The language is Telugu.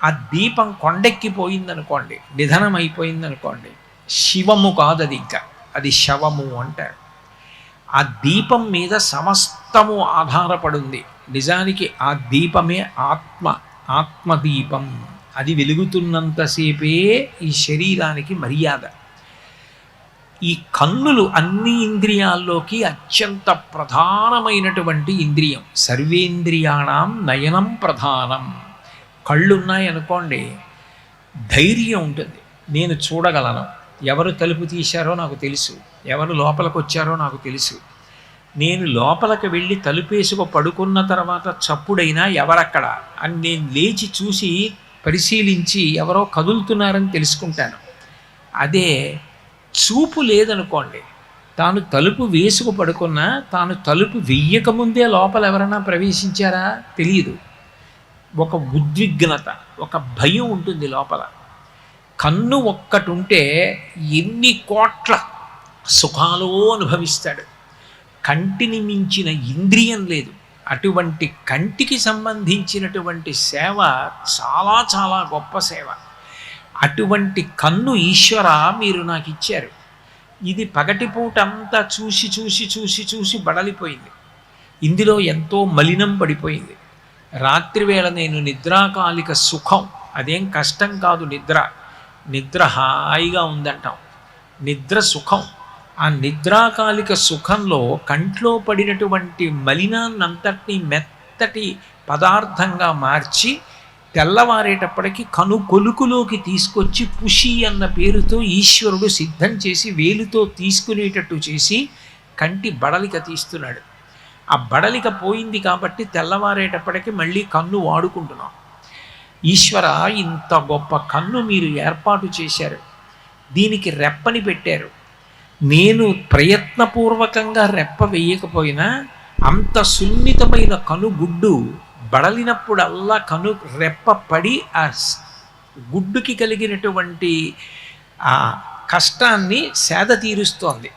ఆ దీపం కొండెక్కిపోయిందనుకోండి, నిధనం అయిపోయిందనుకోండి, శివము కాదు అది, ఇంకా అది శవము అంటారు. ఆ దీపం మీద సమస్తము ఆధారపడింది. నిజానికి ఆ దీపమే ఆత్మ, ఆత్మదీపం. అది వెలుగుతున్నంతసేపే ఈ శరీరానికి మర్యాద. ఈ కన్నులు అన్ని ఇంద్రియాల్లోకి అత్యంత ప్రధానమైనటువంటి ఇంద్రియం. సర్వేంద్రియాణం నయనం ప్రధానం. కళ్ళున్నాయనుకోండి, ధైర్యం ఉంటుంది. నేను చూడగలను, ఎవరు తలుపు తీశారో నాకు తెలుసు, ఎవరు లోపలికి వచ్చారో నాకు తెలుసు. నేను లోపలికి వెళ్ళి తలుపేసుకు పడుకున్న తర్వాత చప్పుడైనా ఎవరక్కడ అని నేను లేచి చూసి పరిశీలించి ఎవరో కదులుతున్నారని తెలుసుకుంటాను. అదే చూపు లేదనుకోండి, తాను తలుపు వేసుకు పడుకున్నా తాను తలుపు వెయ్యకముందే లోపల ఎవరైనా ప్రవేశించారా తెలియదు. ఒక ఉద్విగ్నత, ఒక భయం ఉంటుంది లోపల. కన్ను ఒక్కటి ఉంటే ఎన్ని కోట్ల సుఖాలు అనుభవిస్తాడు. కంటిని మించిన ఇంద్రియం లేదు. అటువంటి కంటికి సంబంధించినటువంటి సేవ చాలా చాలా గొప్ప సేవ. అటువంటి కన్ను ఈశ్వర మీరు నాకు ఇచ్చారు. ఇది పగటిపూట అంతా చూసి చూసి చూసి చూసి బడలిపోయింది. ఇందులో ఎంతో మలినం పడిపోయింది. రాత్రివేళ నేను నిద్రాకాలిక సుఖం, అదేం కష్టం కాదు. నిద్ర హాయిగా ఉందంటాం, నిద్ర సుఖం. ఆ నిద్రాకాలిక సుఖంలో కంట్లో పడినటువంటి మలినాన్నంతటినీ మెత్తటి పదార్థంగా మార్చి తెల్లవారేటప్పటికి కను కొలుకులోకి తీసుకొచ్చి పుషి అన్న పేరుతో ఈశ్వరుడు సిద్ధం చేసి వేలుతో తీసుకునేటట్టు చేసి కంటి బడలిక తీస్తున్నాడు. ఆ బడలిక పోయింది కాబట్టి తెల్లవారేటప్పటికి మళ్ళీ కన్ను వాడుకుంటున్నాం. ఈశ్వర, ఇంత గొప్ప కన్ను మీరు ఏర్పాటు చేశారు, దీనికి రెప్పని పెట్టారు. నేను ప్రయత్నపూర్వకంగా రెప్ప వేయకపోయినా అంత సున్నితమైన కనుగుడ్డు బడలినప్పుడల్లా కను రెప్ప పడి ఆ గుడ్డుకి కలిగినటువంటి ఆ కష్టాన్ని సేద తీరుస్తోంది.